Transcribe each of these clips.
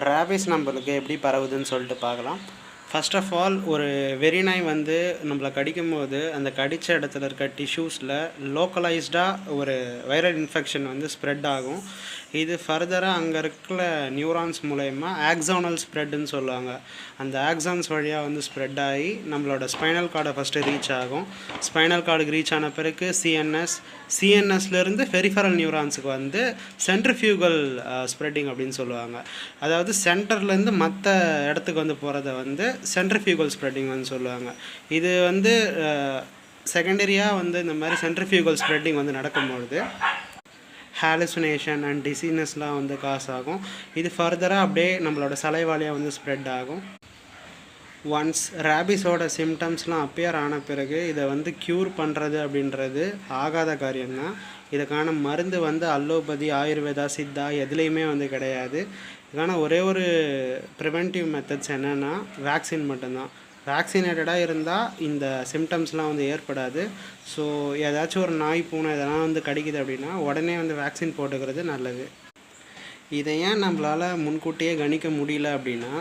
Rabies நம்மளுக்கு எப்படி பரவுதுன்னு சொல்லிட்டு பார்க்கலாம். ஃபர்ஸ்ட் ஆஃப் ஆல் ஒரு வெறி நாய் வந்து நம்மளை கடிக்கும்போது அந்த கடித்த இடத்துல இருக்க டிஷ்யூஸில் லோக்கலைஸ்டாக ஒரு வைரல் இன்ஃபெக்ஷன் வந்து ஸ்ப்ரெட் ஆகும். இது ஃபர்தராக அங்கே இருக்கிற நியூரான்ஸ் மூலயமா ஆக்ஸானல் ஸ்ப்ரெட்டுன்னு சொல்லுவாங்க. அந்த ஆக்ஸான்ஸ் வழியாக வந்து ஸ்ப்ரெட் ஆகி நம்மளோட ஸ்பைனல் கார்டை ஃபஸ்ட்டு ரீச் ஆகும். ஸ்பைனல் கார்டுக்கு ரீச் ஆன பிறகு சிஎன்எஸ்லேருந்து பெரிஃபரல் நியூரான்ஸுக்கு வந்து சென்ட்ரிஃபியூகல் ஸ்ப்ரெட்டிங் அப்படின்னு சொல்லுவாங்க. அதாவது சென்டர்லேருந்து மற்ற இடத்துக்கு வந்து போகிறத வந்து சென்ட்ரிஃபியூகல் ஸ்ப்ரெட்டிங் வந்து சொல்லுவாங்க. இது வந்து செகண்டரியாக வந்து இந்த மாதிரி சென்ட்ரிஃபியூகல் ஸ்ப்ரெட்டிங் வந்து நடக்கும்பொழுது ஹாலுசினேஷன் அண்ட் டிசீனஸ்லாம் வந்து காஸ் ஆகும். இது ஃபர்தராக அப்படியே நம்மளோட சலைவாலியாக வந்து ஸ்ப்ரெட் ஆகும். ஒன்ஸ் ரேபிஸோட சிம்டம்ஸ்லாம் அப்பியர் ஆன பிறகு இதை வந்து க்யூர் பண்ணுறது அப்படின்றது ஆகாத காரியம்தான். இதுக்கான மருந்து வந்து அலோபதி, ஆயுர்வேதா, சித்தா எதுலேயுமே வந்து கிடையாது. இதுக்கான ஒரே ஒரு ப்ரிவென்டிவ் மெத்தட்ஸ் என்னென்னா வேக்சின் மட்டும்தான். வேக்சினேட்டடாக இருந்தால் இந்த சிம்டம்ஸ்லாம் வந்து ஏற்படாது. ஸோ ஏதாச்சும் ஒரு நாய், பூனை இதெல்லாம் வந்து கடிக்குது அப்படின்னா உடனே வந்து வேக்சின் போட்டுக்கிறது நல்லது. இதை ஏன் நம்மளால் முன்கூட்டியே கணிக்க முடியல அப்படின்னா,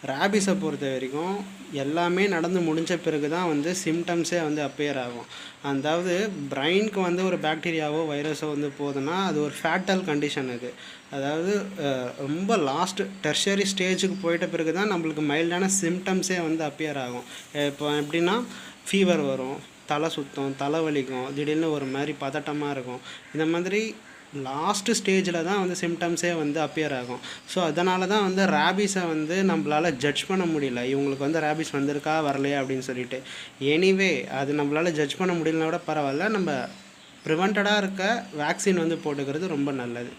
ரேபிஸை பொறுத்த வரைக்கும் எல்லாமே நடந்து முடிஞ்ச பிறகு தான் வந்து சிம்டம்ஸே வந்து அப்பியர் ஆகும். அதாவது பிரெயினுக்கு வந்து ஒரு பாக்டீரியாவோ வைரஸோ வந்து போகுதுன்னா அது ஒரு ஃபேட்டல் கண்டிஷன். அது அதாவது ரொம்ப லாஸ்ட் டெர்ஷரி ஸ்டேஜுக்கு போயிட்ட பிறகு தான் நம்மளுக்கு மைல்டான சிம்டம்ஸே வந்து அப்பியர் ஆகும். இப்போ எப்படின்னா ஃபீவர் வரும், தலை சுத்தம், தலை வலிக்கும், திடீர்னு ஒரு மாதிரி பதட்டமாக இருக்கும். இந்த மாதிரி லாஸ்ட்டு ஸ்டேஜில் தான் வந்து சிம்டம்ஸே வந்து அப்பியர் ஆகும். ஸோ அதனால தான் வந்து ரேபிஸை வந்து நம்மளால் ஜட்ஜ் பண்ண முடியல. இவங்களுக்கு வந்து ரேபிஸ் வந்திருக்கா வரலையா அப்படின்னு சொல்லிட்டு. எனிவே அது நம்மளால் ஜட்ஜ் பண்ண முடியலனா கூட பரவாயில்ல, நம்ம ப்ரிவென்டடாக இருக்க வேக்சின் வந்து போட்டுக்கிறது ரொம்ப நல்லது.